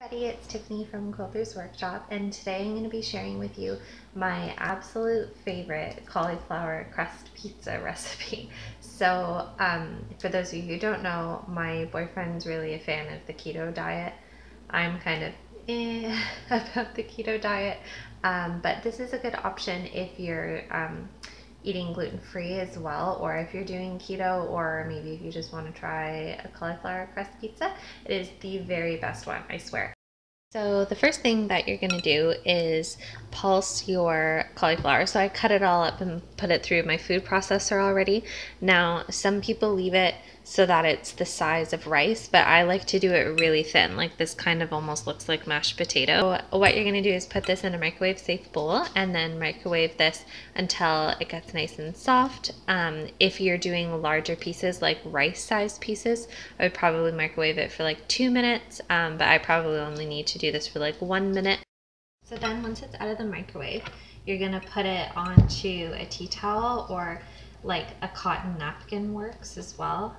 Everybody, it's Tiffany from Quilter's Workshop, and today I'm going to be sharing with you my absolute favorite cauliflower crust pizza recipe. So for those of you who don't know, my boyfriend's really a fan of the keto diet. I'm kind of about the keto diet, but this is a good option if you're eating gluten-free as well, or if you're doing keto, or maybe if you just want to try a cauliflower crust pizza. It is the very best one, I swear. So the first thing that you're going to do is pulse your cauliflower. So I cut it all up and put it through my food processor already. Now, some people leave it so that it's the size of rice, but I like to do it really thin. Like this kind of almost looks like mashed potato. So what you're going to do is put this in a microwave safe bowl and then microwave this until it gets nice and soft. If you're doing larger pieces, like rice sized pieces, I would probably microwave it for like 2 minutes, but I probably only need to do this for like 1 minute. So then once it's out of the microwave, you're gonna put it onto a tea towel, or like a cotton napkin works as well.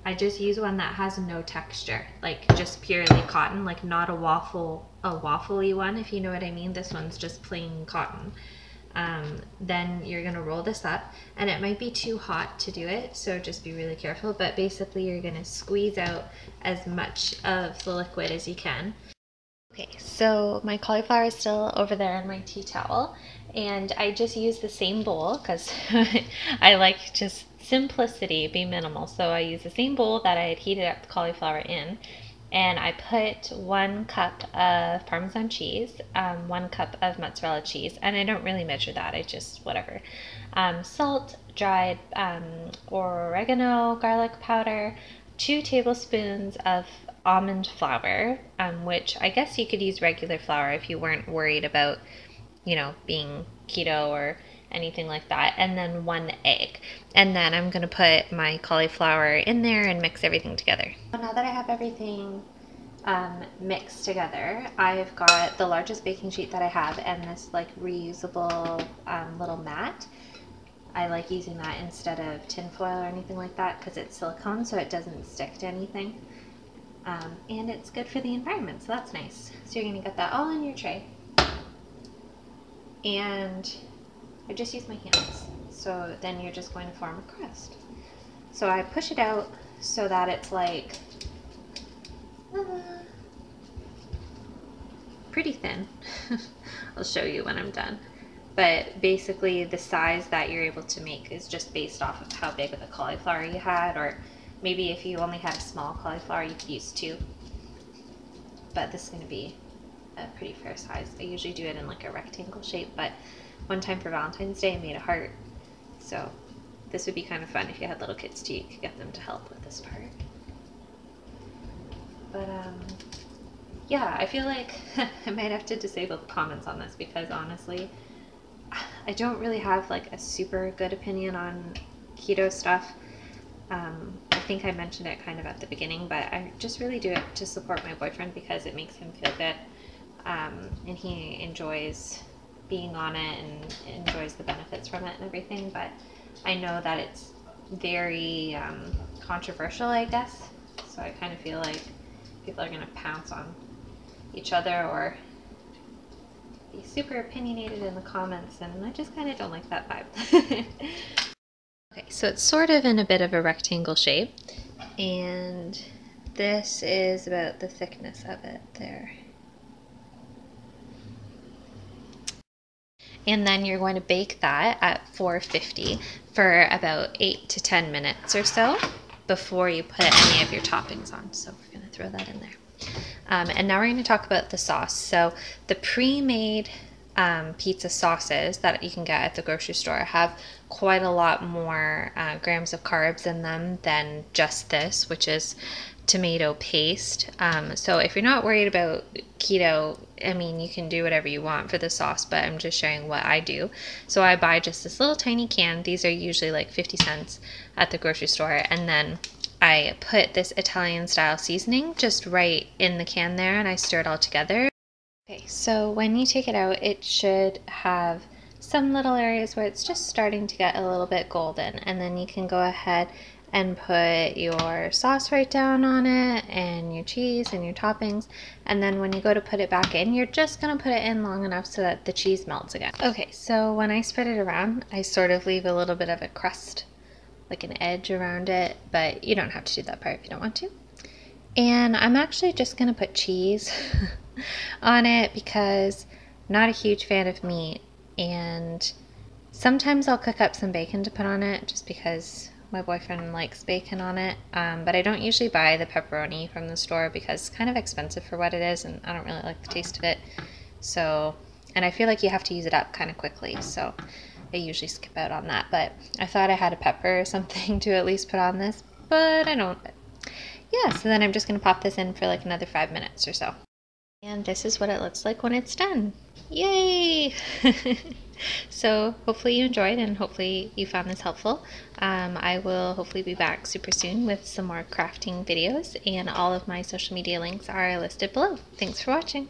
I just use one that has no texture, like just purely cotton, like not a waffly one, if you know what I mean. This one's just plain cotton. Then you're gonna roll this up, and it might be too hot to do it, so just be really careful, but basically you're gonna squeeze out as much of the liquid as you can. Okay, so my cauliflower is still over there in my tea towel, and I just use the same bowl because I like just simplicity, be minimal. So I use the same bowl that I had heated up the cauliflower in, and I put 1 cup of Parmesan cheese, 1 cup of mozzarella cheese, and I don't really measure that, I just whatever. Salt, dried oregano, garlic powder, 2 tablespoons of almond flour, which I guess you could use regular flour if you weren't worried about, you know, being keto or anything like that, and then 1 egg. And then I'm going to put my cauliflower in there and mix everything together. Now that I have everything mixed together, I've got the largest baking sheet that I have and this like reusable little mat. I like using that instead of tin foil or anything like that because it's silicone, so it doesn't stick to anything. And it's good for the environment, so that's nice. So you're going to get that all in your tray. And I just use my hands. So then you're just going to form a crust. So I push it out so that it's like pretty thin. I'll show you when I'm done. But basically the size that you're able to make is just based off of how big of a cauliflower you had, or maybe if you only had a small cauliflower you could use 2. But this is going to be a pretty fair size. I usually do it in like a rectangle shape, but one time for Valentine's Day I made a heart. So this would be kind of fun if you had little kids too. You could get them to help with this part. But yeah, I feel like I might have to disable the comments on this because honestly, I don't really have like a super good opinion on keto stuff. I think I mentioned it kind of at the beginning, but I just really do it to support my boyfriend because it makes him feel good, and he enjoys being on it and enjoys the benefits from it and everything. But I know that it's very controversial, I guess, so I kind of feel like people are going to pounce on each other or be super opinionated in the comments, and I just kind of don't like that vibe. Okay, so it's sort of in a bit of a rectangle shape, and this is about the thickness of it there. And then you're going to bake that at 450 for about 8 to 10 minutes or so before you put any of your toppings on. So we're going to throw that in there. And now we're going to talk about the sauce. So the pre-made pizza sauces that you can get at the grocery store have quite a lot more grams of carbs in them than just this, which is tomato paste. So if you're not worried about keto, I mean, you can do whatever you want for the sauce, but I'm just showing what I do. So I buy just this little tiny can. These are usually like 50 cents at the grocery store, and then I put this Italian style seasoning just right in the can there, and I stir it all together. Okay, so when you take it out, it should have some little areas where it's just starting to get a little bit golden, and then you can go ahead and put your sauce right down on it and your cheese and your toppings. And then when you go to put it back in, you're just gonna put it in long enough so that the cheese melts again. Okay, so when I spread it around, I sort of leave a little bit of a crust, like an edge around it, but you don't have to do that part if you don't want to. And I'm actually just gonna put cheese on it because I'm not a huge fan of meat, and sometimes I'll cook up some bacon to put on it just because my boyfriend likes bacon on it, but I don't usually buy the pepperoni from the store because it's kind of expensive for what it is, and I don't really like the taste of it. So, and I feel like you have to use it up kind of quickly, so I usually skip out on that. But I thought I had a pepper or something to at least put on this, but I don't. Yeah, so then I'm just going to pop this in for like another 5 minutes or so. And this is what it looks like when it's done. Yay! So hopefully you enjoyed and hopefully you found this helpful. I will hopefully be back super soon with some more crafting videos, and all of my social media links are listed below. Thanks for watching.